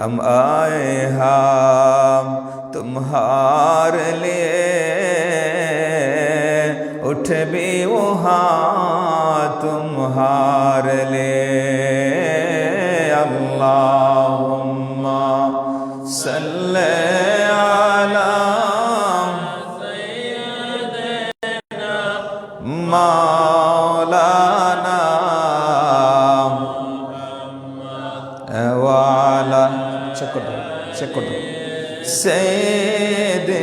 हम आए हम तुम्हारे लिए, उठ भी वहाँ तुम्हारे लिए। अल्लाहुम्मा सल्ले अला मौलाना वाला सैयदना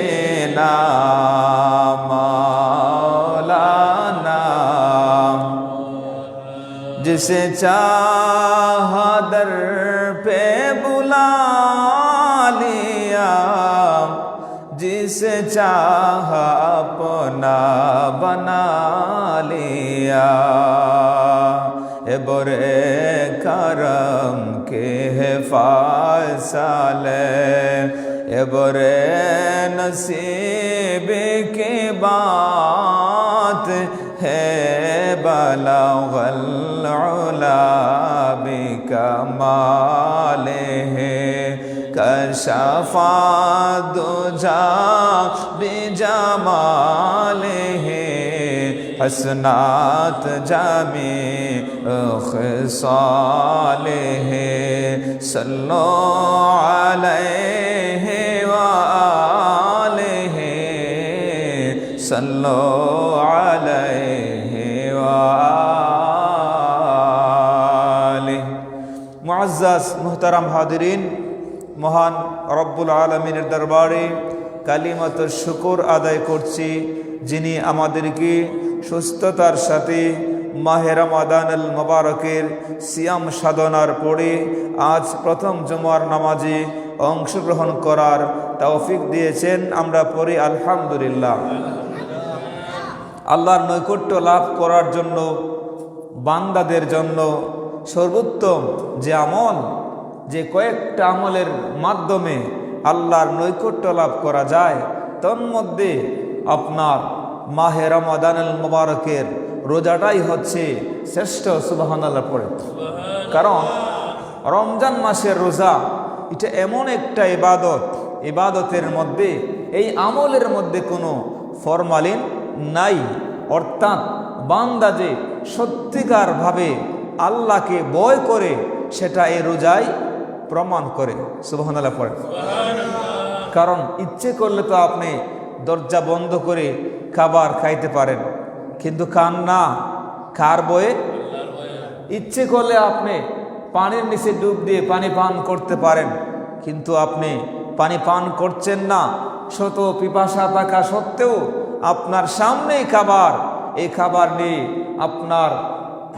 मौलाना, जिसे चाहा दर पे बुला लिया, जिसे चाहा अपना बना लिया। ए बरे करम के है फासले, ए बरे नसीब की बात है, बलगल उला बिकमाले है, कशफा दुजा बिजमाले है, हसनात जामे खिसाले है। सल्लो अलैहि व आलिहि, सल्लो अलैहि व आलिहि। मुअज़्ज़ज़ मुहतरम हादिरीन, মহান রব্বুল আলামিনের দরবারে কালিমাতুর শুকর আদায় করছি, যিনি আমাদেরকে সুস্থতার সাথে মাহে রমাদানুল মুবারকের সিয়াম সাধনার পরে আজ প্রথম জুমার নামাজে অংশগ্রহণ করার তৌফিক দিয়েছেন। আমরা পড়ি আলহামদুলিল্লাহ। আল্লাহর নৈকট্য লাভ করার জন্য বান্দাদের জন্য সর্বোত্তম যে আমল, যে কয়েকটা আমলের মাধ্যমে আল্লাহর নৈকট্য লাভ করা যায়, তন্মধ্যে আপনার মাহে রমাদানুল মুবারকের রোজাটাই হচ্ছে শ্রেষ্ঠ। সুবহানাল্লাহ পড়ে। কারণ রমজান মাসের রোজা এটা এমন একটা ইবাদত, ইবাদতের মধ্যে এই আমলের মধ্যে কোনো ফরমালিন নাই। অর্থাৎ বান্দা যে সত্যিকারভাবে আল্লাহকে ভয় করে সেটা এই রোজায় প্রমাণ করে। সুবহানাল্লাহ পড়ে। কারণ ইচ্ছে করলে তো আপনি দরজা বন্ধ করে খাবার খাইতে পারেন, কিন্তু খান না, খার বয়ে। ইচ্ছে করলে আপনি পানির নিচে ডুব দিয়ে পানি পান করতে পারেন, কিন্তু আপনি পানি পান করছেন না। শত পিপাসা থাকা সত্ত্বেও আপনার সামনেই খাবার, এই খাবার নিয়ে আপনার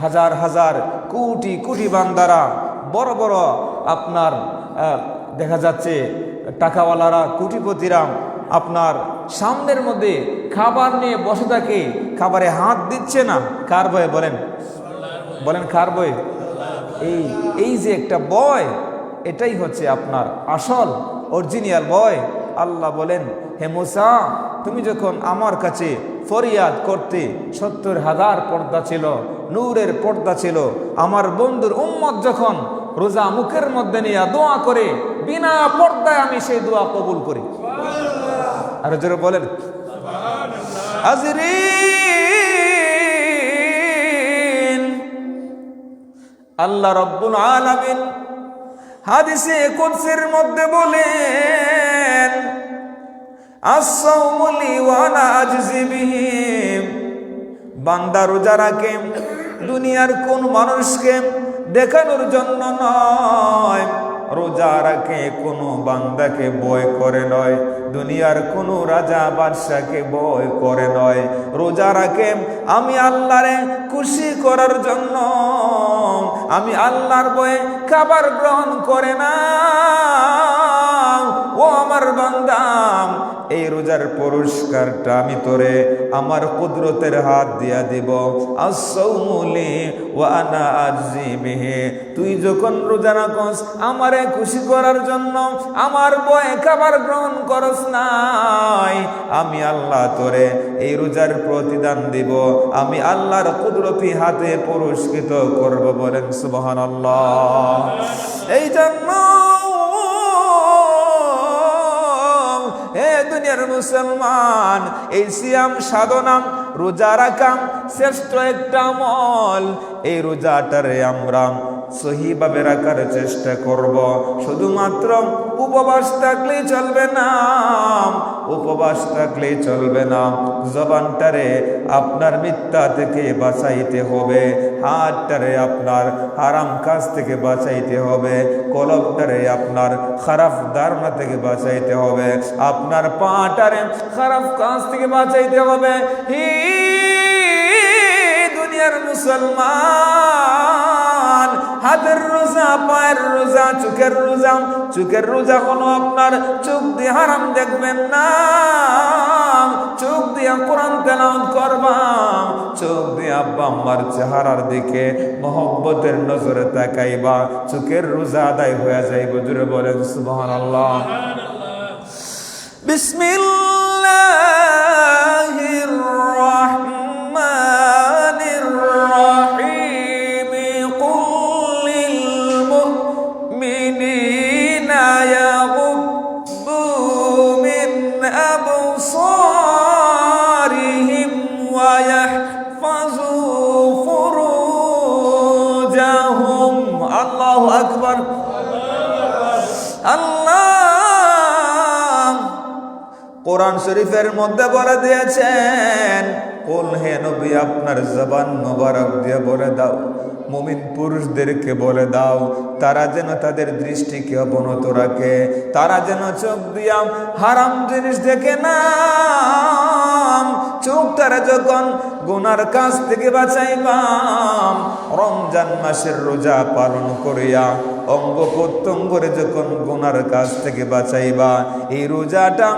হাজার হাজার কোটি কোটি বান্দারা, বড় বড় আপনার দেখা যাচ্ছে টাকাওয়ালারা, কোটিপতিরা আপনার সামনের মধ্যে খাবার নিয়ে বসে থাকে, খাবারে হাত দিচ্ছে না। কার ভয়ে বলেন? বলেন কার ভয়ে? এই যে একটা ভয়, এটাই হচ্ছে আপনার আসল অরিজিনাল ভয়। আল্লাহ বলেন, হে মুসা, তুমি যখন আমার কাছে ফরিয়াদ করতে ৭০,০০০ পর্দা ছিল, নূরের পর্দা ছিল। আমার বন্ধুর উম্মত যখন রোজা মুখের মধ্যে নিয়ে দোয়া করে, বিনা পর্দায় আমি সেই দোয়া কবুল করি। আর জোরে বলেন হাজিরিন, আল্লাহ রাব্বুল আলামিন হাদিসে কুদসির মধ্যে বলেন, আস-সাওমু লি ওয়া আনা আজজি বিহি। বান্দা রোজা রাখে দুনিয়ার কোন মানুষকে দেখানোর জন্য নয়, রোজা রাখে কোনো বান্দাকে ভয় করে নয়, দুনিয়ার কোনো রাজা বাদশাকে ভয় করে নয়। রোজা রাখে আমি আল্লাহরে খুশি করার জন্য, আমি আল্লাহর ভয়ে খাবার গ্রহণ করে না। ও আমার বান্দা, এই রোজার পুরস্কারটা আমি তোরে আমার কুদরতের হাত দিয়া দিব। আস-সাওমু লি ওয়া আনা আজজি বিহি। তুই যখন রোজা রাখস আমারে খুশি করার জন্য, আমার ভয়ে খাবার গ্রহণ করস নাই, আমি আল্লাহ তোরে এই রোজার প্রতিদান দিব, আমি আল্লাহর কুদরতি হাতে পুরস্কৃত করব। বলেন সুবহানাল্লাহ। এই জন্য দুনিয়ার মুসলমান, এই সিয়াম সাধনা রোজা রাখা শ্রেষ্ঠ একটা আমল। এই রোজাটারে আমরা সহিভাবে রাখার চেষ্টা করব। শুধুমাত্র উপবাস থাকলেই চলবে না, উপবাস থাকলেই চলবে না। জবানটারে আপনার মিথ্যা থেকে বাঁচাইতে হবে, হাতটারে আপনার হারাম কাজ থেকে বাঁচাইতে হবে, কলবটারে আপনার খারাপ ধারণা থেকে বাঁচাইতে হবে, আপনার পাটারে খারাপ কাজ থেকে বাঁচাইতে হবে। হি দুনিয়ার মুসলমান, হাতের রোজা, পায়ের রোজা, চোখের রোজা। চোখের রোজা হলো আপনার চোখ দিয়ে হারাম দেখবেন না, চোখ দিয়ে কোরআন তেলাওয়াত করবা, চোখ দিয়ে আব্বা আম্মার চেহারার দিকে মহব্বতের নজরে তাকাইবা, চোখের রোজা আদায় হয়ে যাইবে। জোরে বলেন সুবহানাল্লাহ। বিসমিল্লাহির রাহমানির রাহিম। কুল লিল মুমিনিনা ইয়াগুদ্দু মিন আবসারিহিম ওয়া ইয়াহফাযু ফুরুজাহুম। আল্লাহু আকবার। আল্লাহ কোরআন শরীফের মধ্যে বলে দিয়েছেন, কুল হে নবী আপনার জবান মোবারক দিয়ে বলে দাও, মুমিন পুরুষদেরকে বলে দাও, তারা যেন তাদের দৃষ্টিকে অবনত রাখে, তারা যেন চোখ দিয়া হারাম জিনিস দেখে না। চোখ তারা যখন গুনার কাজ থেকে বাঁচাইবাম, রমজান মাসের রোজা পালন করিয়া অঙ্গ প্রত্যঙ্গরে যখন গুনার কাজ থেকে বাঁচাইবা, এই রোজাটা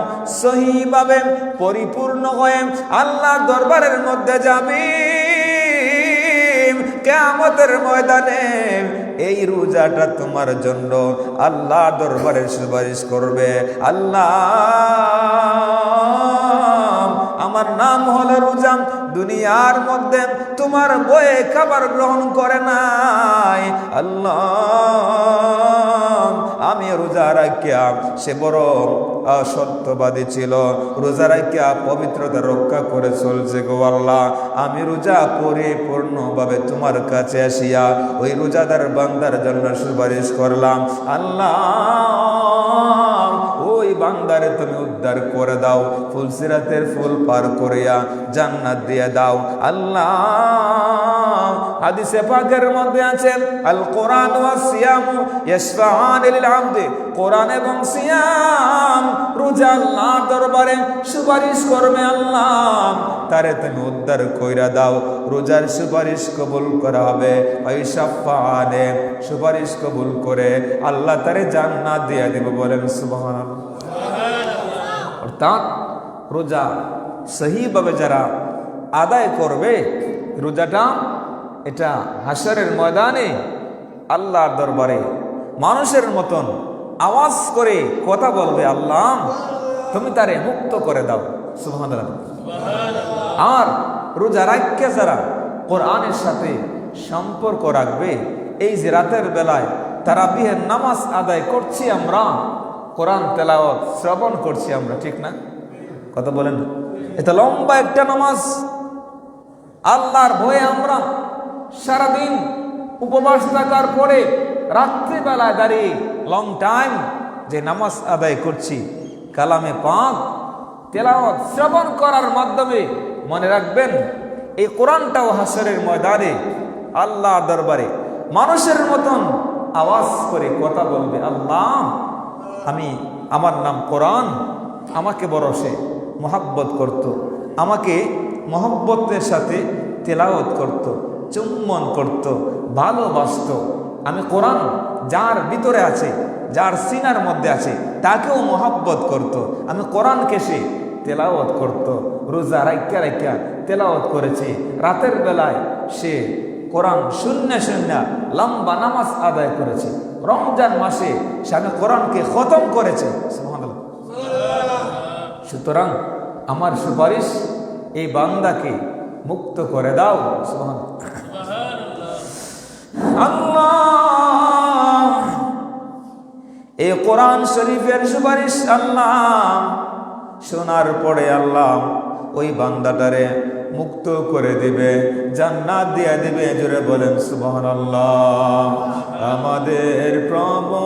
সহিভাবে পরিপূর্ণ হয়ে আল্লাহর দরবারের মধ্যে যাবে কিয়ামতের ময়দানে। এই রোজাটা তোমার জন্য আল্লাহ দরবারে সুপারিশ করবে। আল্লাহ আমার নাম হলো রোজা, দুনিয়ার মধ্যে তোমার বয়ে খাবার গ্রহণ করে নাই। আল্লাহ আমি রোজা রাখিয়া, সে বড় সত্যবাদী ছিল, রোজা রাখিয়া পবিত্রতা রক্ষা করে চলছে গো আল্লাহ। আমি রোজা পরিপূর্ণভাবে তোমার কাছে আসিয়া ওই রোজাদার বান্দার জন্য সুপারিশ করলাম। আল্লাহ ওই বান্দারে তুমি উদ্ধার করে দাও, ফুলসিরাতের ফুল পার করিয়া জান্নাত দিয়ে দাও। আল্লাহ হাদিসে পাকের মধ্যে আছে, আল কোরআন ওয়াস সিয়াম ইয়াশফাআন লিল আবদ। কোরআন এবং সিয়াম রোজা আল্লাহর দরবারে সুপারিশ করবে। আল্লাহ তারে তুমি উদ্ধার কইরা দাও, রোজার সুপারিশ কবুল করা হবে। ওই শাফাআনে সুপারিশ কবুল করে আল্লাহ তারে জান্নাত দিয়ে দেব। বলেন সুবহানাল্লাহ। অর্থাৎ রোজা সহিভাবে যারা আদায় করবে, রোজাটা এটা হাসরের ময়দানে আল্লাহর দরবারে মানুষের মতন আওয়াজ করে কথা বলবে, আল্লাহ তুমি তারে মুক্ত করে দাও। সুবহানাল্লাহ। আর রোজা রাখিয়া যারা কোরআনের সাথে সম্পর্ক রাখবে, এই যে রাতের বেলায় তারাবিহের নামাজ আদায় করছি আমরা, কোরআন তেলাওয়াত শ্রবণ করছি আমরা, ঠিক না? কথা বলেন। এটা লম্বা একটা নামাজ, আল্লাহর ভয়ে আমরা সারাদিন উপবাস থাকার পরে রাত্রিবেলায় দাঁড়িয়ে লং টাইম যে নামাজ আদায় করছি, কালামে পাক তেলাওয়াত শ্রবণ করার মাধ্যমে মনে রাখবেন এই কোরআনটাও হাসরের ময়দানে আল্লাহর দরবারে মানুষের মতন আওয়াজ করে কথা বলবে, আল্লাহ আমি, আমার নাম কোরআন, আমাকে বড় সে মহাব্বত করত, আমাকে মহব্বতের সাথে তেলাওয়াত করত, চুম্বন করত, ভালোবাসত। আমি কোরআন যার ভিতরে আছে, যার সিনার মধ্যে আছে, তাকেও মহব্বত করত। আমি কোরআনকে সে তেলাওয়াত করত, রোজা রাইকা রাইকা তেলাওয়াত করেছে। রাতের বেলায় সে কোরআন শূন্য শূন্য লম্বা নামাজ আদায় করেছে। রমজান মাসে সে আমি কোরআনকে খতম করেছে। সুবহানাল্লাহ। সুতরাং আমার সুপারিশ এই বান্দাকে মুক্ত করে দাও। সুবহানাল্লাহ। আল্লাহ এই কোরআন শরীফের সুপারিশ আল্লাহ শোনার পরে আল্লাহ ওই বান্দাটারে মুক্ত করে দিবে, জান্নাত দিয়ে দিবে। জোরে বলেন সুবহানাল্লাহ। আমাদের প্রভু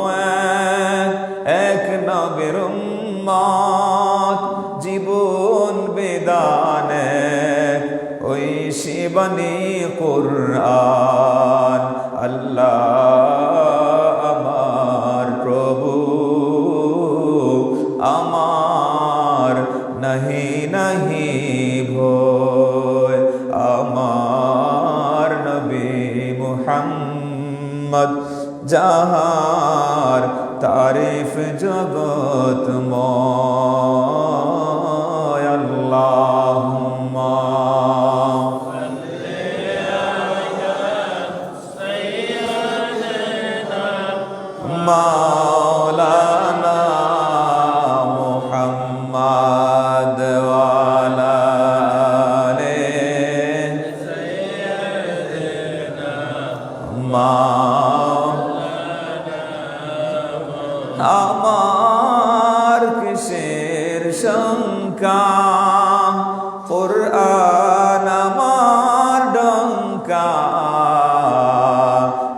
এক নবীর উম্মত, জীবন বিধানে ওই শিবানী কুরআন। আল্লাহ আমার প্রভু, আমার নাহি নাহি ভয়, আমার নবী মুহাম্মদ যাহার তারিফ জগতময়। আল্লাহুম্মা মাওলানা মুহাম্মদ ওয়ালা আলে আমার কিসের শঙ্কা, কুরআন আমার ডঙ্কা,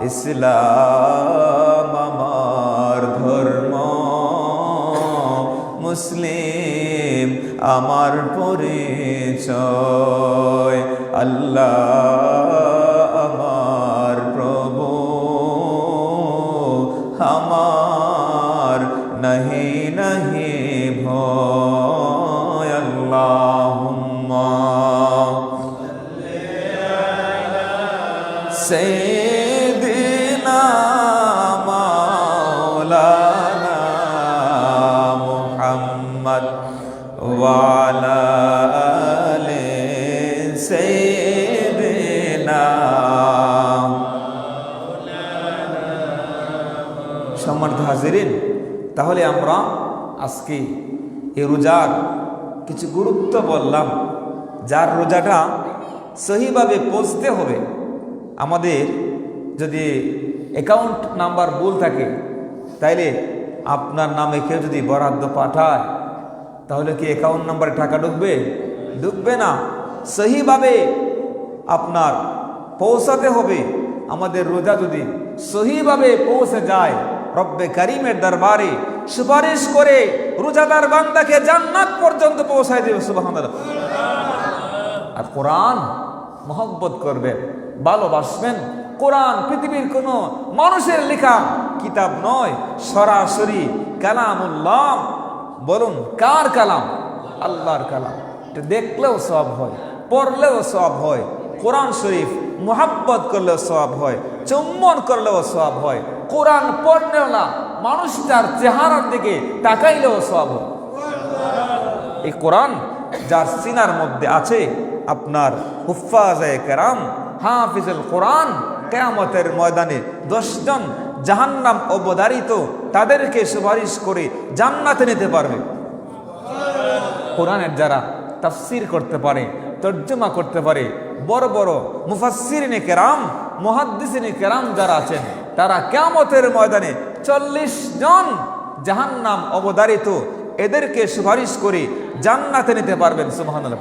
ইসলাম আমার ধর্ম, মুসলিম আমার পরিচয়। আল্লাহ আমার প্রভু, আমার নাহি নাহি ভয়। আল্লাহুম্মা সাইয়্যিদিনা মাওলানা মুহাম্মদ ওয়া আলা আলি সাইয়্যিদিনা। সম্মানিত হাজিরিন, তাহলে আমরা আজকে এই রোজার কিছু গুরুত্ব বললাম। যার রোজাটা সহিভাবে পৌঁছতে হবে, আমাদের যদি অ্যাকাউন্ট নাম্বার ভুল থাকে তাইলে আপনার নামে কেউ যদি বরাদ্দ পাঠায় তাহলে কি অ্যাকাউন্ট নাম্বারে টাকা ঢুকবে? ঢুকবে না। সহিভাবে আপনার পৌঁছাতে হবে। আমাদের রোজা যদি সহিভাবে পৌঁছে যায়, রব্বে কারিমের দরবারে সুপারিশ করে রোজাদার বান্দাকে জান্নাত পর্যন্ত পৌঁছায় দেবে। সুবহানাল্লাহ। আর কোরআন মহব্বত করবেন, ভালোবাসবেন। কোরআন পৃথিবীর কোনো মানুষের লেখা কিতাব নয়, সরাসরি কালামুল্লাহ। বলুন কার কালাম? আল্লাহর কালাম। এটা দেখলেও সওয়াব হয়, পড়লেও সওয়াব হয়। কোরআন শরীফ মুহাব্বত করলেও সওয়াব হয়, চুম্বন করলেও সওয়াব হয়। কোরআন পড়লেও না, মানুষটার চেহারার দিকে তাকাইলেও সওয়াব হয়। এই কোরআন যার সিনার মধ্যে আছে, আপনার হুফাজে কেরাম, হাফিজুল কোরআন, কিয়ামতের ময়দানে 10 জন জাহান্নাম অবধারিত, তাদেরকে সুপারিশ করে জান্নাতে নিতে পারবে। কোরআনের যারা তাফসীর করতে পারে, তর্জমা করতে পারে, বড় বড় মুফাসসিরিনে কেরাম, মুহাদ্দিসিনে কেরাম যারা আছেন, তারা কিয়ামতের ময়দানে 40 জন জাহান্নাম অবধারিত, এদেরকে সুপারিশ করে জান্নাতে নিতে পারবেন। সুবহানাল্লাহ।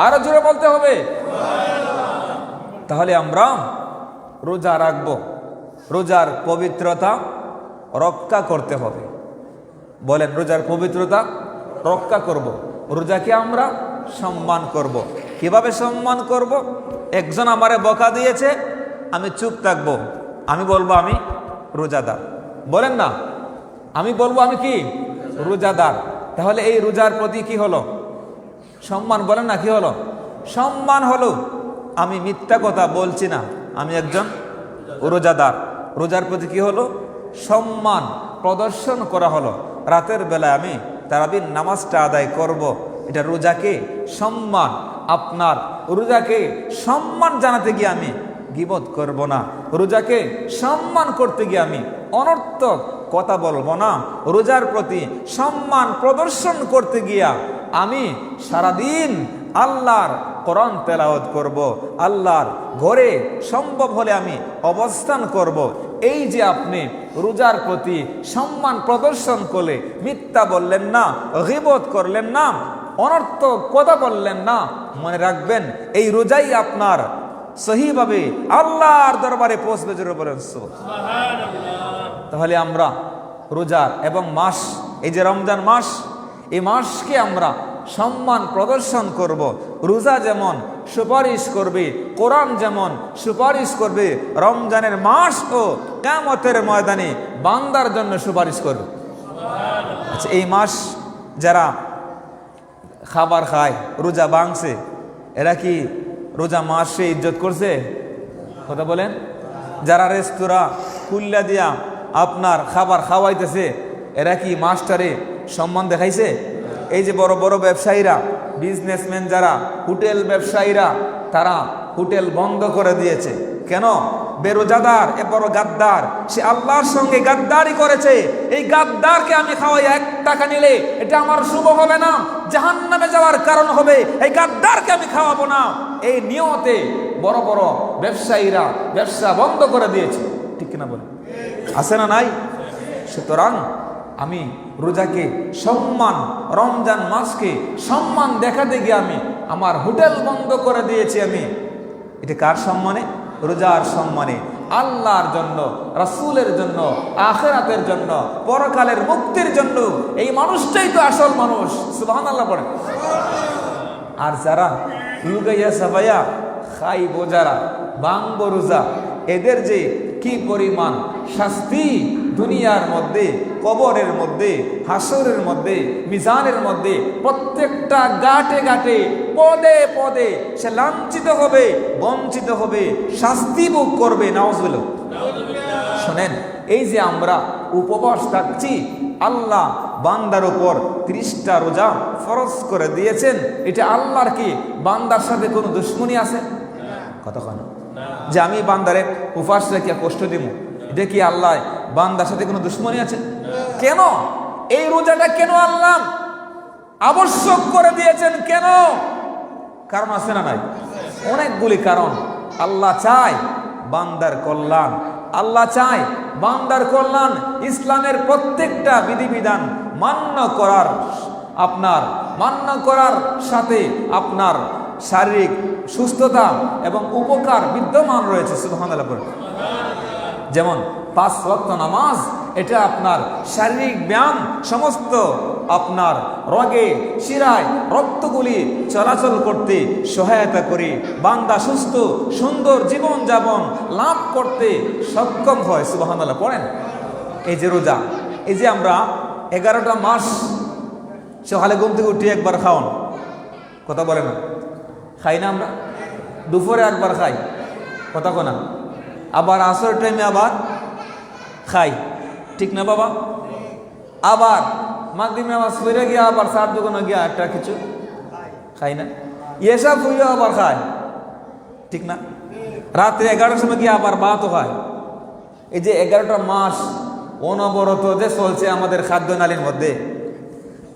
আরো জোরে বলতে হবে। তাহলে আমরা রোজা রাখবো, রোজার পবিত্রতা রক্ষা করতে হবে। বলেন রোজার পবিত্রতা রক্ষা করব। রোজাকে আমরা সম্মান করব। কিভাবে সম্মান করব? একজন আমারে বকা দিয়েছে, আমি চুপ থাকবো, আমি বলবো আমি রোজাদার। বলেন না, আমি বলবো আমি কি রোজাদার। তাহলে এই রোজার প্রতি কি হলো? সম্মান। বলেন না কি হলো? সম্মান হলো। আমি মিথ্যা কথা বলছি না, আমি একজন রোজাদার। রোজার প্রতি কি হলো? সম্মান প্রদর্শন করা হলো। রাতের বেলায় আমি তারাবির নামাজটা আদায় করব, এটা রোজাকে সম্মান। আপনার রোজাকে সম্মান জানাতে গিয়ে আমি গীবত করব না, রোজাকে সম্মান করতে গিয়ে আমি অনর্থক কথা বলবো না। রোজার প্রতি সম্মান প্রদর্শন করতে গিয়া আমি সারাদিন আল্লাহর কোরআন তেলাওয়াত করব, আল্লাহর ঘরে সম্ভব হলে আমি অবস্থান করব। এই যে আপনি রোজার প্রতি সম্মান প্রদর্শন করলে মিথ্যা বললেন না, গীবত করলেন না, অনর্থক কথা বললেন না, মনে রাখবেন এই রোজাই আপনার সহিভাবে আল্লাহর দরবারে পৌঁছবে। জোরে বলেন সুবহানাল্লাহ। তাহলে আমরা রোজার এবং মাস, এই যে রমজান মাস, এই মাসকে আমরা সম্মান প্রদর্শন করব। রোজা যেমন সুপারিশ করবে, কোরআন যেমন সুপারিশ করবে, রমজানের মাস ও কিয়ামতের ময়দানে বান্দার জন্য সুপারিশ করবে। আচ্ছা, এই মাস যারা খাবার খায়, রোজা ভাঙছে, এরা কি রোজা মাসে ইজ্জত করছে? কথা বলেন। যারা রেস্তোরাঁ খুল্লা দিয়া আপনার খাবার খাওয়াইতেছে, এরা কি মাস্টারে সম্মান দেখাইছে? এই যে বড় বড় ব্যবসায়ীরা, বিজনেসম্যান যারা, হোটেল ব্যবসায়ীরা, তারা হোটেল বন্ধ করে দিয়েছে। কেন? বেরোজাদার এ বড় গাদ্দার, সে আল্লাহর সঙ্গে গাদ্দারি করেছে। এই গাদ্দারকে আমি খাওয়াই 1 টাকা নিলে এটা আমার শুভ হবে না, জাহান্নামে যাওয়ার কারণ হবে। এই গাদ্দারকে আমি খাওয়াবো না, এই নিয়তে বড় বড় ব্যবসায়ীরা ব্যবসা বন্ধ করে দিয়েছে। ঠিক কিনা বলে? আছে না নাই? সুতরাং আমি রোজাকে সম্মান, রমজান মাসকে সম্মান দেখাতে গিয়ে আমি আমার হোটেল বন্ধ করে দিয়েছি। আমি এটা কার সম্মানে? রোজার সম্মানে, আল্লাহর জন্য, রাসূলের জন্য, আখিরাতের জন্য, পরকালের মুক্তির জন্য। এই মানুষটাই তো আসল মানুষ। সুবহানাল্লাহ পড়ে। আর যারা লুগাইয়া সাবাইয়া খাইব, যারা ভাঙব রোজা, এদের যে কি পরিমাণ শাস্তি দুনিয়ার মধ্যে, কবরের মধ্যে, হাসরের মধ্যে, মিজানের মধ্যে, প্রত্যেকটা গাটে গাটে, পদে পদে সে লাঞ্ছিত হবে, বঞ্চিত হবে, শাস্তি ভোগ করবে। নাউজুবিল্লাহ। শোনেন, এই যে আমরা উপবাস থাকছি, আল্লাহ বান্দার উপর 30টা রোজা ফরজ করে দিয়েছেন। এটা আল্লাহর কি বান্দার সাথে কোনো দুশ্মনী আছে? কতক্ষণ যে আমি বান্দারে উপবাস রেখে কষ্ট দিব, এটা কি আল্লাহ বান্দার সাথে কোনো দুশ্মনী আছে? কেন এই রোজাটা কেন আল্লাহ আবশ্যক করে দিয়েছেন? কেন? কারণ আছে না নাই? অনেকগুলি কারণ। আল্লাহ চায় বান্দার কল্যাণ, আল্লাহ চায় বান্দার কল্যাণ। ইসলামের প্রত্যেকটা বিধিবিধান মান্য করার সাথে আপনার শারীরিক সুস্থতা এবং উপকার বিদ্যমান রয়েছে। সুবহানাল্লাহ। যেমন 5 ওয়াক্ত নামাজ, এটা আপনার শারীরিক ব্যায়াম, সমস্ত আপনার রগে শিরায় রক্তগুলি চলাচল করতে সহায়তা করে বান্দা সুস্থ সুন্দর জীবন যাপন লাভ করতে সক্ষম হয়। সুবহানাল্লাহ পড়েন। এই যে রোজা, এই যে আমরা 11টা মাস সকালে ঘুম থেকে উঠে একবার খাওন, কথা বলে না? খাই না আমরা? দুপুরে একবার খাই, কথা কোনা? আবার আসর টাইমে আবার খাই, ঠিক না বাবা? আবার মাগরিব নামাজ পড়ে গিয়ে আবার চার দোকানে গিয়ে একটা কিছু খাই না? এসব হইলে আবার খায়, ঠিক না? রাত্রে 11টার সময় গিয়ে আবার ভাতও খায়। এই যে 11টা মাস অনবরত যে চলছে আমাদের খাদ্য নালীর মধ্যে,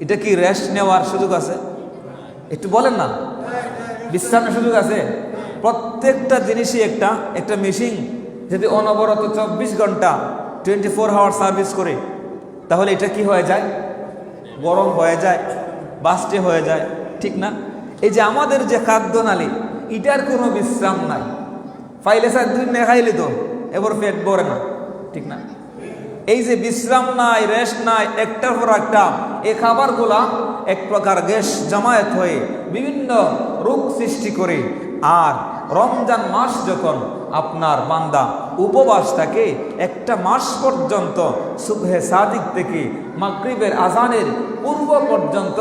এটা কি রেস্ট নেওয়ার সুযোগ আছে? একটু বলেন না, বিশ্রামের সুযোগ আছে? প্রত্যেকটা জিনিসই একটা মেশিন যদি অনবরত 24 ঘন্টা 24 আওয়ার সার্ভিস করে, তাহলে এটা কি হয়ে যায়? গরম হয়ে যায়, বাস্টে হয়ে যায়, ঠিক না? এই যে আমাদের যে খাদ্য নালী, এটার কোনো বিশ্রাম নাই। ফাইলে স্যার 2 দিন খাইলে তো এবার পেট ভরে না, ঠিক না? এই যে বিশ্রাম নাই, রেস্ট নাই, একটার পর একটা এই খাবারগুলা এক প্রকার গ্যাস জমায়েত হয়ে বিভিন্ন রোগ সৃষ্টি করে। আর রমজান মাস যখন আপনার বান্দা উপবাস থাকে, একটা মাস পর্যন্ত সুবহে সাদিক থেকে মাগরিবের আজানের পূর্ব পর্যন্ত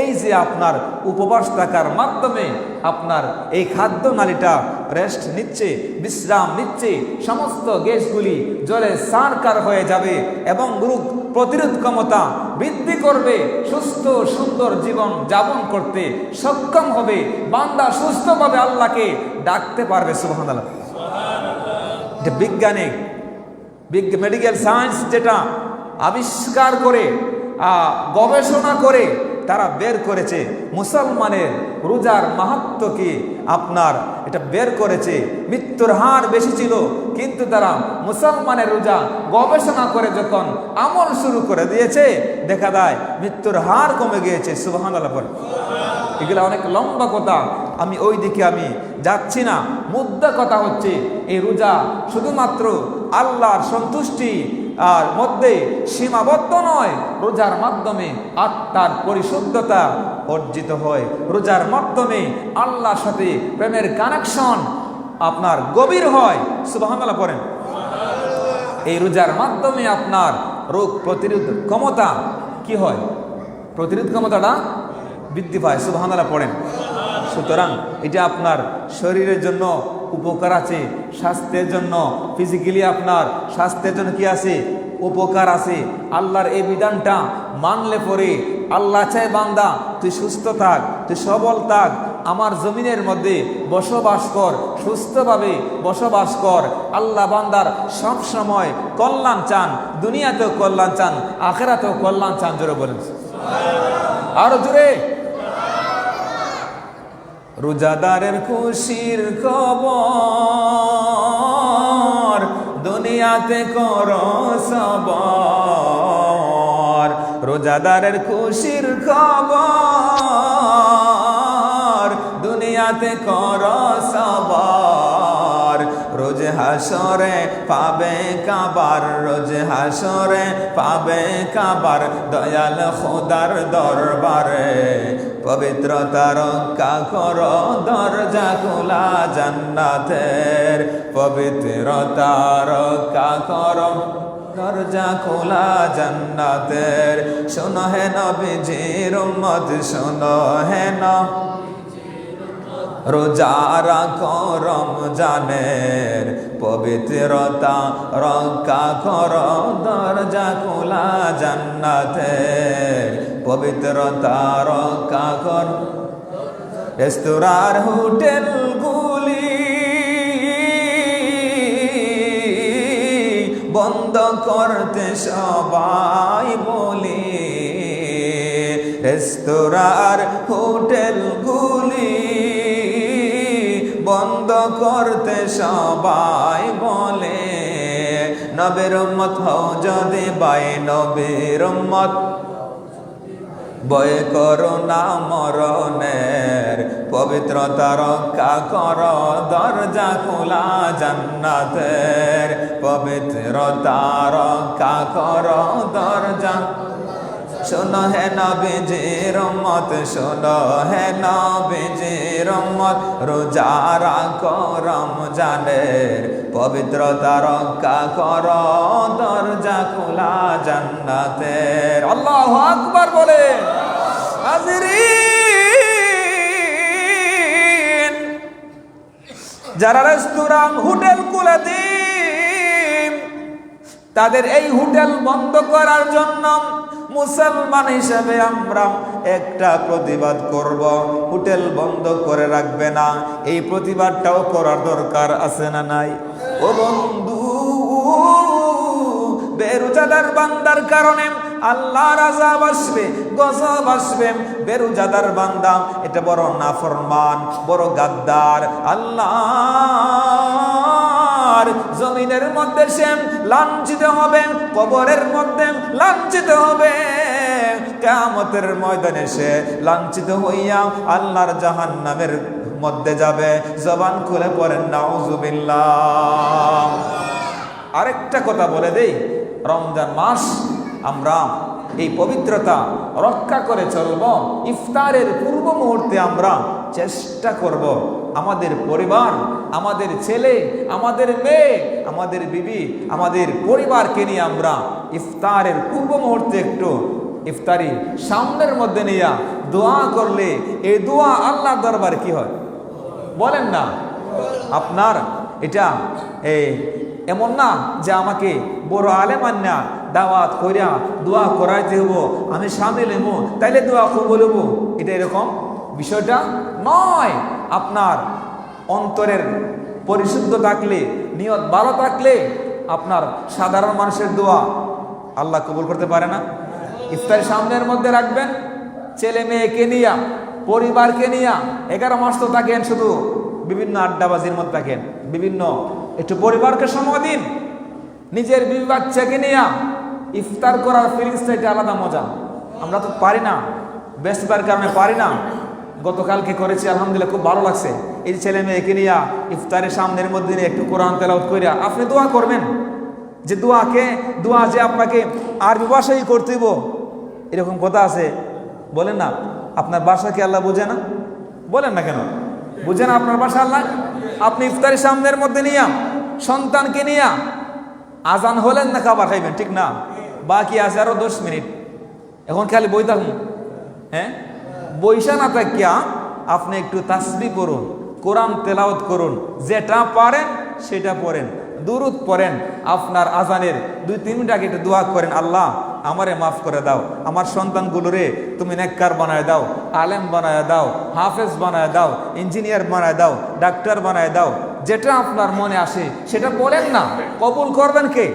এই যে আপনার উপবাস থাকার মাধ্যমে আপনার এই খাদ্য নালীটা রেস্ট নিচ্ছে, বিশ্রাম নিচ্ছে, সমস্ত গ্যাসগুলি জলে সারকার হয়ে যাবে এবং রোগ প্রতিরোধ ক্ষমতা বৃদ্ধি করবে, সুস্থ সুন্দর জীবন যাপন করতে সক্ষম হবে, বান্দা সুস্থভাবে আল্লাহকে ডাকতে পারবে। সুবহানাল্লাহ। এটা বিজ্ঞানিক মেডিকেল সায়েন্স যেটা আবিষ্কার করে গবেষণা করে তারা বের করেছে মুসলমানের রোজার মাহাত্ম্য কি, আপনার এটা বের করেছে। মৃত্যুর হার বেশি ছিল, কিন্তু তারা মুসলমানের রোজা গবেষণা করে যখন আমল শুরু করে দিয়েছে, দেখা যায় মৃত্যুর হার কমে গিয়েছে। সুবহানাল্লাহ। এগুলো অনেক লম্বা কথা, আমি ওই দিকে আমি যাচ্ছি না। মুদ্রা কথা হচ্ছে এই রোজা শুধুমাত্র আল্লাহর সন্তুষ্টি আর মধ্যে সীমাবদ্ধ নয়, রোজার মাধ্যমে আত্মার পরিশুদ্ধতা অর্জিত হয়। রোজার মাধ্যমে আল্লাহর সাথে প্রেমের কানেকশন আপনার গভীর হয়। সুবহানাল্লাহ পড়েন। এই রোজার মাধ্যমে আপনার রোগ প্রতিরোধ ক্ষমতা কি হয়, প্রতিরোধ ক্ষমতাটা বৃদ্ধি পায়। সুবহানাল্লাহ পড়েন। সুতরাং এটা আপনার শরীরের জন্য উপকার আছে, স্বাস্থ্যের জন্য ফিজিক্যালি আপনার স্বাস্থ্যের জন্য কি আছে, উপকার আছে। আল্লাহর এই বিধানটা মানলে পরে আল্লাহ চায় বান্দা তুই সুস্থ থাক, তুই সবল থাক, আমার জমিনের মধ্যে বসবাস কর, সুস্থভাবে বসবাস কর। আল্লাহ বান্দার সব সময় কল্যাণ চান, দুনিয়াতেও কল্যাণ চান, আখিরাতেও কল্যাণ চান। জোরে বলেন, আরো জোরে। রোজাদারের খুশির খবর দুনিয়াতে করো সবর। রোজাদারের খুশির খবর দুনিয়াতে করো সবর। রোজ হাসরে পাবে কাবার, রোজ হাসরে পাবে কাবার, দয়াল খোদার দরবারে। পবিত্রতা রক্ষা করো, দরজা খোলা জান্নাতের। পবিত্রতা রক্ষা করো, দরজা খোলা জান্নাতের। শোনো হে নবীজির উম্মত, শোনো হে রোজা রাখো রমজানের। পবিত্রতা রক্ষা করো, দরজা খোলা জান্নাতের। পবিত্রতা রক্ষা করো। রেস্তোরাঁর হোটেলগুলি বন্ধ করতে সবাই বলি। রেস্তোরাঁর হোটেলগুলি বন্ধ করতে সবাই বলে। নবীর উম্মত হও যদি বাই, নবীর উম্মত ভয় করো না মরণের। পবিত্রতা রক্ষা করো, দরজা খোলা জান্নাতের। পবিত্রতা রক্ষা করো, দরজা। শোনো হে নবীজির উম্মত, শোনো হে নবীজির উম্মত, রোজা রাখো রমজানের। পবিত্রতা রক্ষা করো, দরজা খোলা জান্নাতের। আল্লাহু আকবার বলে। হাজিরিন, যারা রেস্তোরাঁ হোটেল খুলে দিন, তাদের এই হোটেল বন্ধ করার জন্য মুসলমান হিসেবে আমরা একটা প্রতিবাদ করব। হোটেল বন্ধ করে রাখবে না, এই প্রতিবাদটাও করার দরকার আছে না নাই? ও বন্ধু, বেরোজাদার বান্দার কারণে আল্লাহর আযাব আসবে, গজব আসবে। বেরোজাদার বান্দা এটা বড় নাফরমান, বড় গাদ্দার। আল্লাহর জমিনের মধ্যে সে লাঞ্ছিত হবে, কবরের মধ্যে লাঞ্ছিত হবে, কিয়ামতের ময়দানে সে লাঞ্ছিত হইয়া আল্লাহর জাহান্নামের মধ্যে যাবে। জবান খুলে পড়েন নাউযুবিল্লাহ। আরেকটা কথা বলে দেই, রমজান মাস আমরা এই পবিত্রতা রক্ষা করে চলব। ইফতারের পূর্ব মুহূর্তে আমরা চেষ্টা করব আমাদের পরিবার, আমাদের ছেলে, আমাদের মেয়ে, আমাদের বিবি, আমাদের পরিবারকে নিয়ে আমরা ইফতারের পূর্ব মুহূর্তে একটু ইফতারি সামনের মধ্যে নিয়ে দোয়া করলে এই দোয়া আল্লাহর দরবারে কি হয় বলেন না? আপনার এটা এমন না যে আমাকে বড় আলেম আন্না দাওয়াত করিয়া দোয়া করাইতে হব, আমি সামিল হব তাইলে দোয়া কবুল হব, এটা এরকম বিষয়টা নয়। আপনার অন্তরের পরিশুদ্ধ থাকলে, নিয়ত ভালো থাকলে আপনার সাধারণ মানুষের দোয়া আল্লাহ কবুল করতে পারে না? ইফতার সামনের মধ্যে রাখবেন, ছেলে মেয়েকে নিয়া, পরিবারকে নিয়া 11 মাস তো থাকেন শুধু বিভিন্ন আড্ডাবাজির মধ্যে থাকেন, বিভিন্ন একটু পরিবারকে সময় দিন। নিজের বিবি বাচ্চাকে নিয়া ইফতার করার ফিলিংসটা একটা আলাদা মজা। আমরা তো পারি না, ব্যস্ততার কারণে পারি না। গতকালকে করেছি, আলহামদুলিল্লাহ খুব ভালো লাগছে। এই ছেলে মেয়েকে নিয়া ইফতারের সামনের মধ্যে নিয়ে একটু কোরআন তেলাওয়াত কইরা আপনি দোয়া করবেন, যে দোয়া যে আপনাকে আরবি ভাষাই করতে হইব, এরকম কথা আছে? বলেন না, আপনার ভাষা কি আল্লাহ বুঝে না? বলেন না কেন? বুঝে না আপনার ভাষা আল্লাহ? আপনি ইফতারের সামনের মধ্যে নিয়া সন্তানকে নিয়া আজান হলেন না খাবার খাইবেন, ঠিক না? বাকি আছে আরো 10 মিনিট, এখন খালি বই থাকুন। হ্যাঁ, বইসা না থাকিয়া আপনি একটু তাসবিহ করুন, কোরআন তেলাওয়াত করুন, যেটা পারেন সেটা পড়েন, দুরূদ পড়েন। আপনার আজানের 2-3 মিনিট আগে একটু দোয়া করেন, আল্লাহ আমারে মাফ করে দাও, আমার সন্তানগুলোরে তুমি নেককার বানায় দাও, আলেম বানায় দাও, হাফেজ বানায় দাও, ইঞ্জিনিয়ার বানায় দাও, ডাক্তার বানায় দাও। যেটা আপনার মনে আসে সেটা বলেন না, কবুল করবেন কে?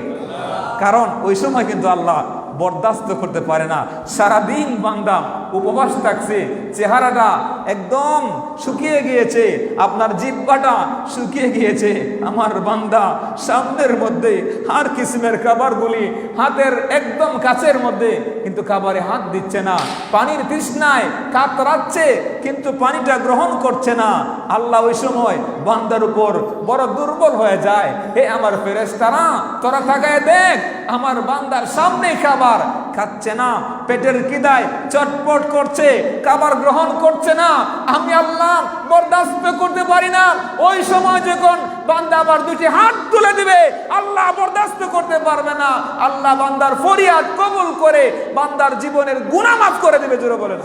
কারণ ওই সময় কিন্তু আল্লাহ বরদাস্ত করতে পারে না। সারাদিন বান্দা উপবাস থাকছে, চেহারাটা একদম শুকিয়ে গিয়েছে, আপনার জিহ্বাটা শুকিয়ে গিয়েছে। আমার বান্দা সামনের মধ্যে হার কিসমের খাবারগুলি হাতের একদম কাছের মধ্যে, কিন্তু খাবারে হাত দিচ্ছে না, পানির তৃষ্ণায় কাতরাচ্ছে কিন্তু পানিটা গ্রহণ করছে না। আল্লাহ ওই সময় বান্দার উপর বড় দুর্বল হয়ে যায়। হে আমার ফেরেশতারা, তোরা তাকায় দেখ, আমার বান্দার সামনে খাবার খাচ্ছে না, পেটের খিদায় চটপট করছে, খাবার গ্রহণ করছে না। আমি আল্লাহ বরদাস্ত করতে পারি না। ওই সময় যখন বান্দা আবার 2টি হাত তুলে দিবে, আল্লাহ বরদাস্ত করতে পারবে না। আল্লাহ বান্দার ফরিয়াদ কবুল করে বান্দার জীবনের গুনাহ মাফ করে দিবে। জোরে বলেন।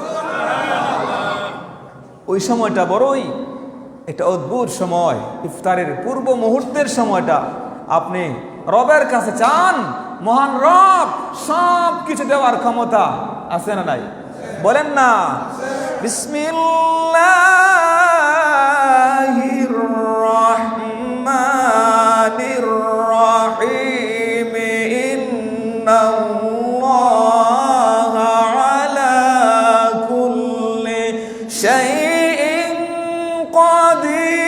ওই সময়টা বড়ই একটা অদ্ভুত সময়, ইফতারের পূর্ব মুহূর্তের সময়টা। আপনি রবের কাছে চান, মহান রব সব কিছু দেওয়ার ক্ষমতা আছে না নাই? বলেন না, বিসমিল্লাহির রহমানির রহিম, ইন্নাল্লাহা আলা কুল্লি শাইইন কাদির।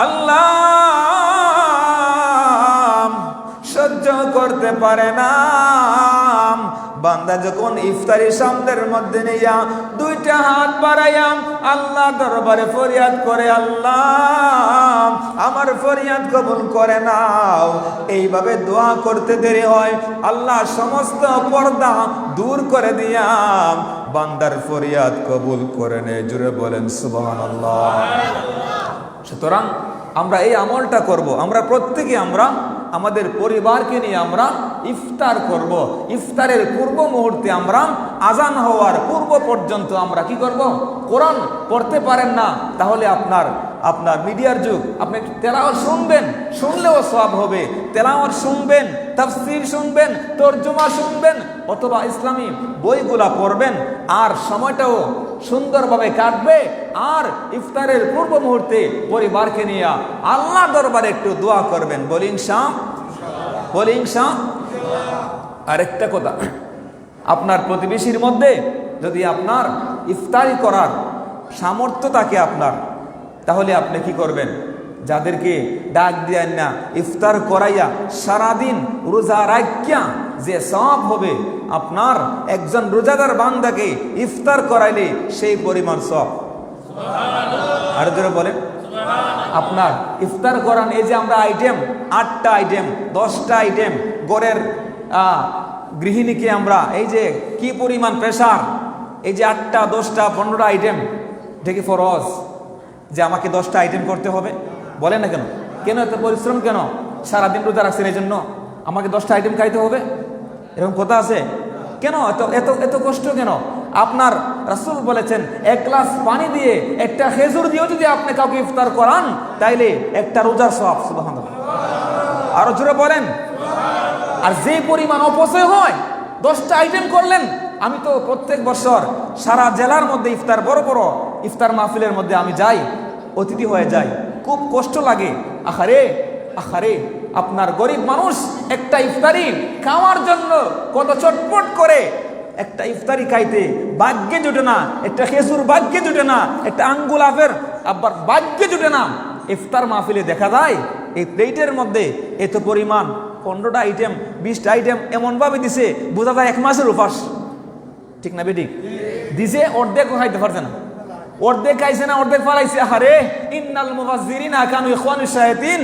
আল্লাহ সহ্য করতে পারে না বান্দা যখন ইফতারি সামনের মধ্যে নিয়া 2টা হাত বাড়াইয়া আল্লাহ দরবারে ফরিয়াদ করে, আল্লাহ আমার ফরিয়াদ কবুল করে নাও। এইভাবে দোয়া করতে দেরি হয়, আল্লাহ সমস্ত পর্দা দূর করে দিয়া বান্দার ফরিয়াদ কবুল করে নেয়। জুড়ে বলেন সুবহানাল্লাহ। সুতরাং আমরা এই আমলটা করব। আমরা প্রত্যেকে আমরা আমাদের পরিবারকে নিয়ে আমরা ইফতার করব। ইফতারের পূর্ব মুহূর্তে আমরা আজান হওয়ার পূর্ব পর্যন্ত আমরা কি করব? কোরআন পড়তে পারেন না তাহলে আপনার মিডিয়ার যুগ, আপনি তেলাওয়াত শুনবেন, শুনলেও সওয়াব হবে। তেলাওয়াত শুনবেন, তাফসীর শুনবেন, তরজমা শুনবেন, অথবা ইসলামী বইগুলা পড়বেন, আর সময়টাও সুন্দরভাবে কাটবে। আর ইফতারের পূর্ব মুহূর্তে পরিবারকে নিয়ে আল্লাহ দরবারে একটু দোয়া করবেন। বলি ইনশাআল্লাহ। আরেকটা কথা, আপনার প্রতিবেশীর মধ্যে যদি আপনার ইফতারি করার সামর্থ্য থাকে আপনার, তাহলে আপনি কি করবেন? যাদেরকে ডাক দিয়েন না, ইফতার করাইয়া সারাদিন রোজা রাখিয়া যে সওয়াব হবে, আপনার একজন রোজাদার বান্দাকে ইফতার করাইলে সেই পরিমাণ সওয়াব। আর জোরে বলেন, আপনার ইফতার করান। এই যে আমরা আইটেম 8টা আইটেম 10টা আইটেম গড়ের গৃহিণীকে আমরা, এই যে কি পরিমাণ প্রেশার, এই যে 8টা 10টা 15টা আইটেম, এটা কি ফরজ যে আমাকে 10টা আইটেম করতে হবে? বলেন না কেন? কেন এত পরিশ্রম? কেন সারাদিন রোজা রাখছেন এই জন্য আমাকে 10টা আইটেম খাইতে হবে? এরকম কথা আছে? কেন এত কষ্ট কেন? আপনার রাসূল বলেছেন, 1 গ্লাস পানি দিয়ে, একটা খেজুর দিয়েও যদি আপনি কাউকে ইফতার করান, তাইলে একটা রোজার সওয়াব। সুবহানাল্লাহ। আরো জোরে বলেন। আর যে পরিমাণ অপচয় হয়, 10টা আইটেম করলেন। আমি তো প্রত্যেক বছর সারা জেলার মধ্যে ইফতার, বড় বড় ইফতার মাহফিলের মধ্যে আমি যাই, অতিথি হয়ে যাই, খুব কষ্ট লাগে। আহারে আহারে আপনার গরিব মানুষ একটা ইফতারি খাওয়ার জন্য কত চটপট করে, একটা ইফতারি খাইতে ভাগ্যে জুটে না, একটা খেজুর ভাগ্যে জুটে না, একটা আঙ্গুল আপেল আবার ভাগ্যে জুটে না। ইফতার মাহফিলে দেখা যায় এই প্লেটের মধ্যে এত পরিমাণ 15টা আইটেম 20টা আইটেম এমনভাবে দিছে বোঝা যায় 1 মাসের উপাস। ঠিক না বেঠিক? দিছে অর্ধেক খাইতে পারছে না, অর্ধেক খাইছে না, অর্ধেক ফালাইছে। আরে ইন্নাল মুবাজ্জিরিনা কানু ইখওয়ানুশ শায়াতিন,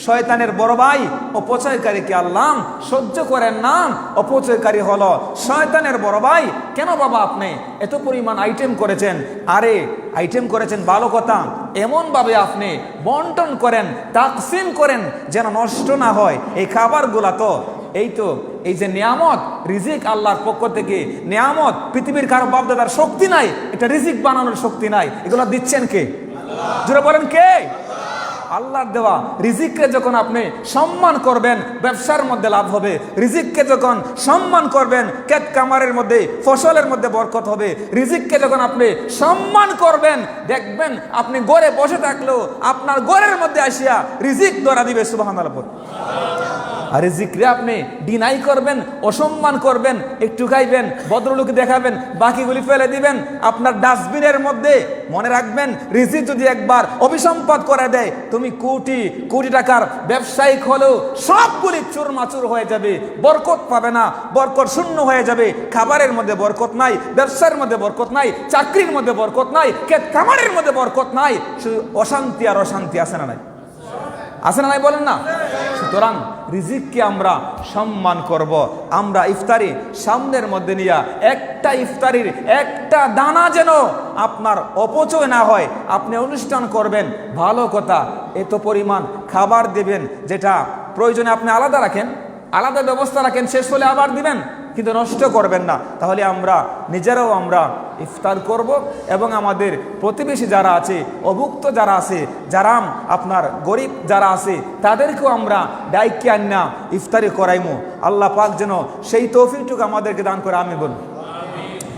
শয়তানের বড় ভাই অপচয়কারীকে আল্লাহ সহ্য করেন না। অপচয়কারী হলো শয়তানের বড় ভাই। কেন বাবা আপনি এত পরিমাণ আইটেম করেছেন? আরে আইটেম করেছেন ভালো কথা, এমনভাবে আপনি বন্টন করেন, তাকসিম করেন যেন নষ্ট না হয় এই খাবারগুলা। তো এই যে নিয়ামত, রিজিক আল্লাহর পক্ষ থেকে নিয়ামত, পৃথিবীর কারো বাপদাদার শক্তি নাই, এটা রিজিক বানানোর শক্তি নাই, এগুলো দিচ্ছেন কে? জোরে বলেন কে? আল্লাহর দেওয়া রিজিককে যখন আপনি সম্মান করবেন, ব্যবসার মধ্যে লাভ হবে। রিজিককে যখন সম্মান করবেন, ক্ষেত কামারের মধ্যে ফসলের মধ্যে বরকত হবে। রিজিককে যখন আপনি সম্মান করবেন, দেখবেন আপনি ঘরে বসে থাকলেও আপনার ঘরের মধ্যে আসিয়া রিজিক ধরা দিবে। সুবহানাল্লাহ। আর রিজিকরে আপনি ডিনাই করবেন, অসম্মান করবেন, একটু খাইবেন, ভদ্রলোক দেখাবেন, বাকিগুলি ফেলে দিবেন আপনার ডাস্টবিনের মধ্যে। মনে রাখবেন, রিজিক যদি একবার অভিসম্পাদ করে দেয়, তুমি কোটি কোটি টাকার ব্যবসায়িক হলেও সবগুলি চুরমাচুর হয়ে যাবে, বরকত পাবে না, বরকত শূন্য হয়ে যাবে। খাবারের মধ্যে বরকত নাই, ব্যবসার মধ্যে বরকত নাই, চাকরির মধ্যে বরকত নাই, ক্ষেত খামারের মধ্যে বরকত নাই, শুধু অশান্তি আর অশান্তি। আছে না নাই? আছে না নাই বলেন না? সুতরাং রিজিককে আমরা সম্মান করব। আমরা ইফতারি সামনের মধ্যে নিয়ে একটা ইফতারির একটা দানা যেন আপনার অপচয় না হয়। আপনি অনুষ্ঠান করবেন, ভালো কথা, এত পরিমাণ খাবার দেবেন, যেটা প্রয়োজনে আপনি আলাদা রাখেন, আলাদা ব্যবস্থা রাখেন, শেষ হলে আবার দিবেন, কিন্তু নষ্ট করবেন না। তাহলে আমরা নিজেরাও আমরা ইফতার করব এবং আমাদের প্রতিবেশী যারা আছে, অভুক্ত যারা আছে, যারা আপনার গরিব যারা আছে, তাদেরকেও আমরা ডাইকে আন্না ইফতারি করাইমু। আল্লাহ পাক যেন সেই তৌফিকটুকু আমাদেরকে দান করে। আমিন বলুন,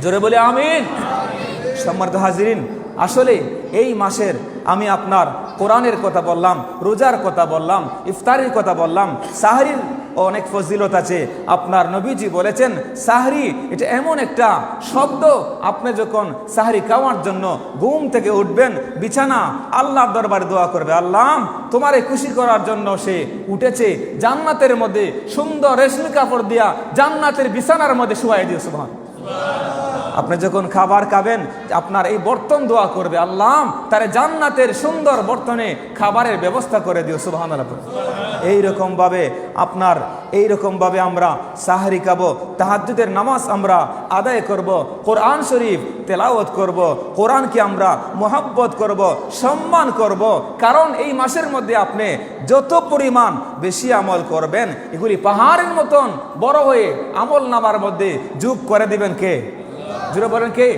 জোরে বলে আমিন। সম্মানিত হাজিরিন, আসলে এই মাসের আমি আপনার কোরআনের কথা বললাম, রোজার কথা বললাম, ইফতারির কথা বললাম, সাহরির অনেক ফজিলত আছে। আপনার নবীজি বলেছেন সাহরি এটা এমন একটা শব্দ, আপনি যখন সাহরি খাওয়ার জন্য ঘুম থেকে উঠবেন, বিছানা আল্লাহর দরবারে দোয়া করবে, আল্লাহ তোমারে খুশি করার জন্য সে উঠেছে, জান্নাতের মধ্যে সুন্দর রেশমি কাপড় দিয়া জান্নাতের বিছানার মধ্যে শুয়াই দিও। সুবহানাল্লাহ। আপনি যখন খাবার খাবেন, আপনার এই বর্তন দোয়া করবে, আল্লাহ তারে জান্নাতের সুন্দর বর্তনে খাবারের ব্যবস্থা করে দিও। সুবহানাল্লাহ। এইরকম ভাবে আমরা সাহরি খাবো, তাহাজ্জুদের নামাজ আমরা আদায় করব, কোরআন শরীফ তেলাওয়াত করব, কোরআনকে আমরা মোহাব্বত করব, সম্মান করব। কারণ এই মাসের মধ্যে আপনি যত পরিমাণ বেশি আমল করবেন, এগুলি পাহাড়ের মতন বড় হয়ে আমল নামার মধ্যে যোগ করে দিবেন কে? জুড়ে বলেন কে?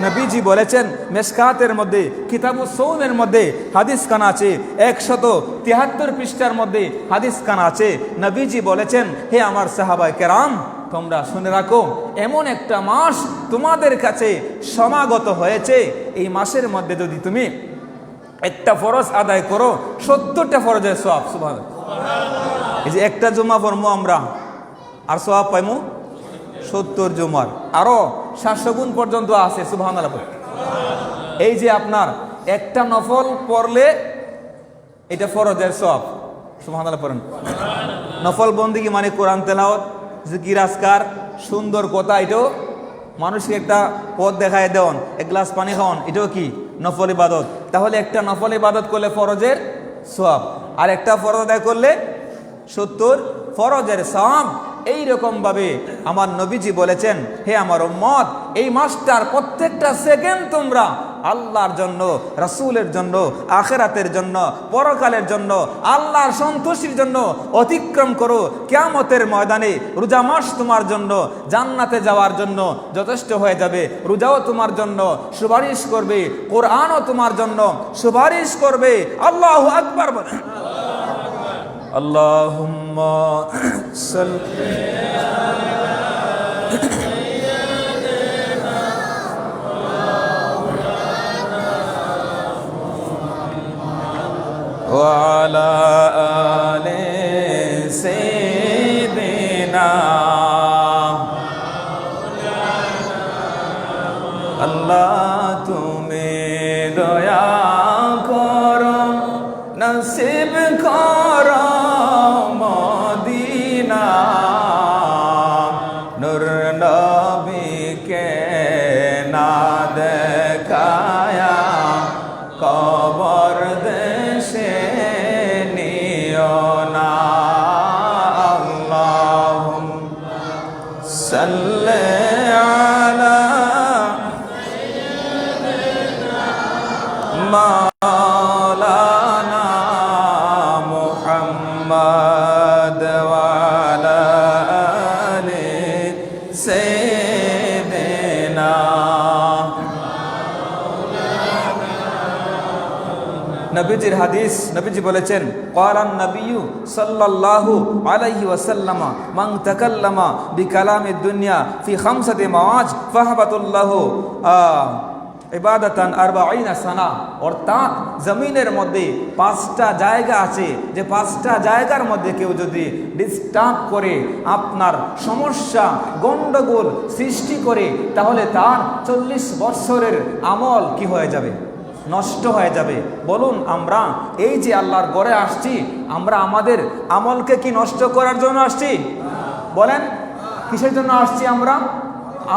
নবীজি বলেছেন, মেশকাতের মধ্যে কিতাবুস সৌমের মধ্যে হাদিস খানা আছে, 173 পৃষ্ঠার মধ্যে হাদিস খানা আছে। নবীজি বলেছেন, হে আমার সাহাবায়ে কেরাম, তোমরা শুনে রাখো, এমন একটা মাস তোমাদের কাছে সমাগত হয়েছে, এই মাসের মধ্যে যদি তুমি একটা ফরজ আদায় করো, 70টা ফরজের সওয়াব। সুবহানাল্লাহ। এই যে একটা জুমা পড়মু আমরা, আর সওয়াব পাইমু 70 জুমার, আরো 700 গুণ পর্যন্ত আছে। সুবহানাল্লাহ। এই যে আপনার একটা নফল পড়লে এটা ফরজের সওয়াব। সুবহানাল্লাহ পড়েন। নফল বন্দেগী মানে কোরআন তেলাওয়াত, জিকির আজকার, সুন্দর কথা, এটাও মানুষকে একটা পথ দেখায় দেওয়ান, এক গ্লাস পানি খাওয়ান, এটাও কি নফল ইবাদত। তাহলে একটা নফল ইবাদত করলে ফরজের সওয়াব, আর একটা ফরজ আদায় করলে 70 ফরজের সওয়াব। এইরকম ভাবে আমার নবীজি বলেছেন, হে আমার উম্মত, এই মাসটার প্রত্যেকটা সেকেন্ড তোমরা আল্লাহর জন্য, রাসূলের জন্য, আখিরাতের জন্য, পরকালের জন্য, আল্লাহর সন্তুষ্টির জন্য অতিক্রম করো। কিয়ামতের ময়দানে রোজা মাস তোমার জন্য জান্নাতে যাওয়ার জন্য যথেষ্ট হয়ে যাবে। রোজাও তোমার জন্য সুপারিশ করবে, কোরআনও তোমার জন্য সুপারিশ করবে। আল্লাহু আকবার। আল্লাহুম্মা সাল্লি ওয়া আলা আলি নবীজির হাদিস, নবীজি বলেছেন ক্বালান নাবিয়্যু সাল্লাল্লাহু আলাইহি ওয়াসাল্লাম মান তাকাল্লামা বিকালামিদ দুনিয়া ফি খামসাতি মাওয়াজ ফাহাবাতুল্লাহু ইবাদাতান 40 সানা। অর্থাৎ জমিনের মধ্যে 5টা জায়গা আছে, যে 5টা জায়গার মধ্যে কেউ যদি ডিস্টার্ব করে, আপনার সমস্যা গন্ডগোল সৃষ্টি করে, তাহলে তার 40 বছরের আমল কি হয়ে যাবে? নষ্ট হয়ে যাবে। বলুন, আমরা এই যে আল্লাহর ঘরে আসছি, আমরা আমাদের আমলকে কি নষ্ট করার জন্য আসছি? বলেন, কিসের জন্য আসছি? আমরা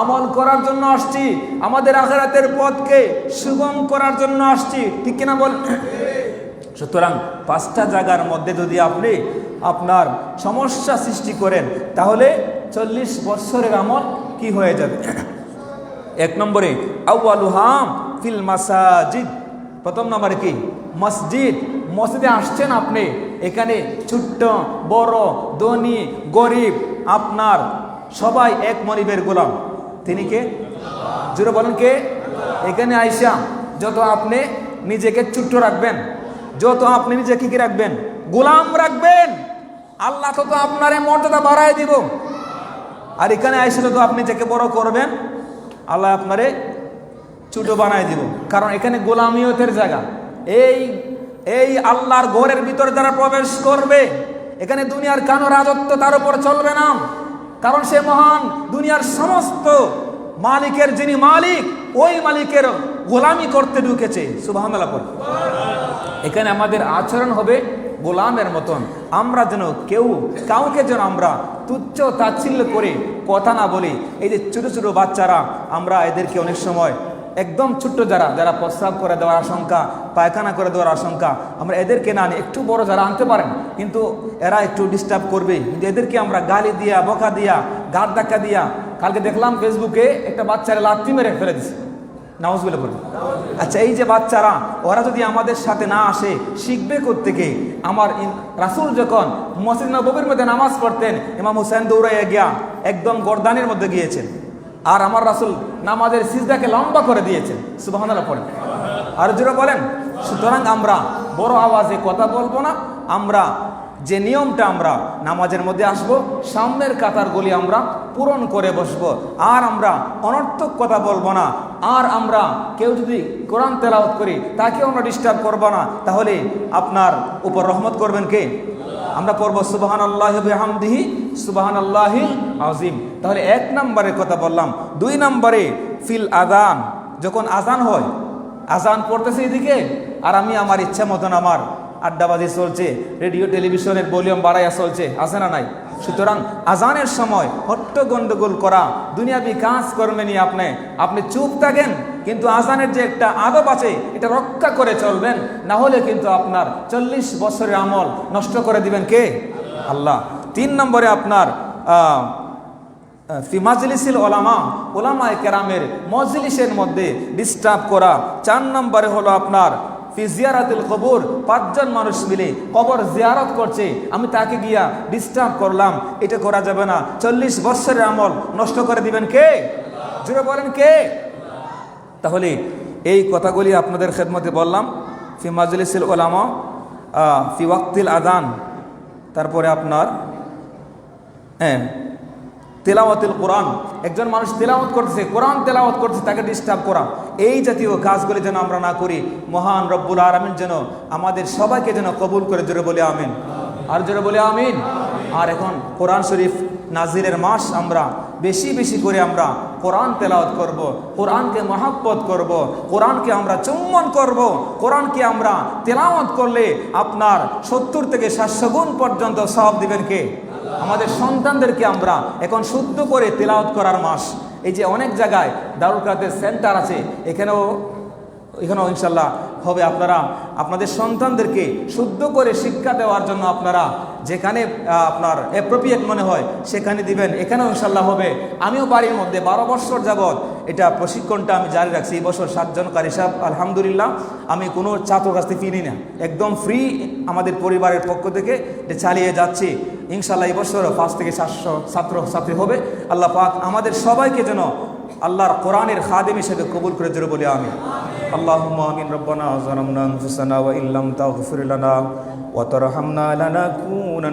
আমল করার জন্য আসছি, আমাদের আখিরাতের পথকে সুগম করার জন্য আসছি, ঠিক কিনা বলেন? সুতরাং 5টা জায়গার মধ্যে যদি আপনি আপনার সমস্যা সৃষ্টি করেন, তাহলে 40 বছরের আমল কি হয়ে যাবে? 1 নম্বরে আউয়ালুহা ফিল মাসাজিদ। প্রথম নম্বরে কি? মসজিদ। মসজিদে আসছেন আপনি, এখানে ছোট্ট বড় ধনী গরিব আপনার সবাই এক মনিবের গোলাম। তিনি কে? জোরে বলেন কে? এখানে আইসা যত আপনি নিজেকে ছোট্ট রাখবেন, যত আপনি নিজেকে কি রাখবেন? গোলাম রাখবেন, আল্লাহ তত আপনার মর্যাদা বাড়ায় দিব। আর এখানে আইসা যত আপনি নিজেকে বড় করবেন, আল্লাহ আপনারে ছোট বানায় দিব। কারণ এখানে গোলামিয়তের জায়গা। এই আল্লাহর ঘরের ভিতরে যারা প্রবেশ করবে, এখানে দুনিয়ার কানো রাজত্ব তার উপর চলবে না। কারণ সে মহান, দুনিয়ার সমস্ত মালিকের যিনি মালিক, ওই মালিকের গোলামি করতে ঢুকেছে। সুবহানাল্লাহ। এখানে আমাদের আচরণ হবে গোলামের মতন। আমরা যেন কাউকে যেন আমরা তুচ্ছ তাচ্ছিল্য করে কথা না বলি। এই যে ছোট ছোট বাচ্চারা, আমরা এদেরকে অনেক সময় একদম ছোট্ট যারা প্রস্রাব করে দেওয়ার আশঙ্কা, পায়খানা করে দেওয়ার আশঙ্কা, আমরা এদেরকে না আনি। একটু বড় যারা আনতে পারেন, কিন্তু এরা একটু ডিস্টার্ব করবে, কিন্তু এদেরকে আমরা গালি দিয়া, বকা দিয়া, গাড় ধাক্কা দিয়া। কালকে দেখলাম ফেসবুকে একটা বাচ্চারা লাথি মেরে ফেলে দিচ্ছে। নাউজুবিল্লাহ বলি। আচ্ছা, এই যে বাচ্চারা, ওরা যদি আমাদের সাথে না আসে, শিখবে কোত্থেকে? আমার রাসূল যখন মসজিদ নববীর মধ্যে নামাজ পড়তেন, ইমাম হুসাইন দৌড়াইয়া গিয়া একদম গর্দানের মধ্যে গিয়েছেন, আর আমার রাসূল নামাজের সিজদাকে লম্বা করে দিয়েছেন। সুবহানাল্লাহ পড়েন, আর জোরে বলেন। সুতরাং আমরা বড় আওয়াজে কথা বলবো না। আমরা যে নিয়মটা, আমরা নামাজের মধ্যে আসব, সামনের কাতারগুলি আমরা পূরণ করে বসবো, আর আমরা অনর্থক কথা বলবো না। আর আমরা কেউ যদি কোরআন তেলাওয়াত করি, তাকেও আমরা ডিস্টার্ব করবো না। তাহলে আপনার উপর রহমত করবেন কে? আমরা পড়বো সুবহানাল্লাহি ওয়া বিহামদিহি সুবহানাল্লাহিল আযীম। তাহলে 1 নম্বরে কথা বললাম। 2 নম্বরে ফিল আযান। যখন আজান হয়, আজান পড়তেছে এদিকে, আর আমি আমার ইচ্ছা মতন আমার আড্ডাবাজি চলছে, রেডিও টেলিভিশনের ভলিউম বাড়াইয়া চলছে, আছে না নাই? সুতরাং আজানের সময় হট্ট গন্ডগোল করা, দুনিয়াবি কাজ কর্মে নিয়ে আপনি চুপ থাকেন, কিন্তু আজানের যে একটা আদব আছে, এটা রক্ষা করে চলবেন। না হলে কিন্তু আপনার 40 বছরের আমল নষ্ট করে দিবেন কে? আল্লাহ। 3 নম্বরে আপনার ফি মাজলিসিল ওলামা, ওলামায়ে কেরামের মজলিসের মধ্যে ডিস্টার্ব করা। 4 নম্বরে হলো আপনার ফি জিয়ারাতিল কবর, 5 জন মানুষ মিলে কবর জিয়ারত করছে, আমি তাকে গিয়া ডিস্টার্ব করলাম, এটা করা যাবে না। 40 বছরের আমল নষ্ট করে দিবেন কে? জোরে বলেন কে? তাহলে এই কথাগুলি আপনাদের খেদমতে বললাম। ফি মাজলিসিল ওলামা, ফি ওয়াক্তিল আযান, তারপরে আপনার তেলাওয়াতুল কোরআন। একজন মানুষ তেলাওয়াত করতেছে, কোরআন তেলাওয়াত করতেছে, তাকে ডিস্টার্ব করা। এই জাতীয় কাজগুলি যেন আমরা না করি। মহান রব্বুল আলামিন যেন আমাদের সবাইকে যেন কবুল করে। জোরে বলে আমিন, আর জোরে বলে আমিন। আর এখন কোরআন শরীফ নাজিলের মাস, আমরা বেশি বেশি করে আমরা কোরআন তেলাওয়াত করব, কোরআনকে মহব্বত করব, কোরআনকে আমরা চুম্বন করব। কোরআনকে আমরা তেলাওয়াত করলে আপনার 70 থেকে 700 গুণ পর্যন্ত সওয়াব দিবেন কে? আমাদের সন্তানদেরকে আমরা এখন শুদ্ধ করে তেলাওয়াত করার মাস। এই যে অনেক জায়গায় দারুল কিরাতের সেন্টার আছে, এখানেও ইনশাল্লাহ হবে। আপনারা আপনাদের সন্তানদেরকে শুদ্ধ করে শিক্ষা দেওয়ার জন্য আপনারা যেখানে আপনার অ্যাপ্রোপ্রিয়েট মনে হয় সেখানে দিবেন, এখানেও ইনশাল্লাহ হবে। আমিও বাড়ির মধ্যে 12 বছর যাবৎ এটা প্রশিক্ষণটা আমি জারি রাখছি। এই বছর 7 জন কারি সাহেব, আলহামদুলিল্লাহ, আমি কোনো ছাত্র কাছ থেকে ফি নিই না, একদম ফ্রি আমাদের পরিবারের পক্ষ থেকে এটা চালিয়ে যাচ্ছি। ইনশাল্লাহ এই বছর 5 থেকে 700 ছাত্রছাত্রী হবে। আল্লাহ পাক আমাদের সবাইকে যেন আল্লাহর কোরআনের খাদেম হিসেবে কবুল করে জোরে বলি আমিন। اللهم آمين ربنا ظلمنا أنفسنا وإن لم تغفر لنا وترحمنا لنكونن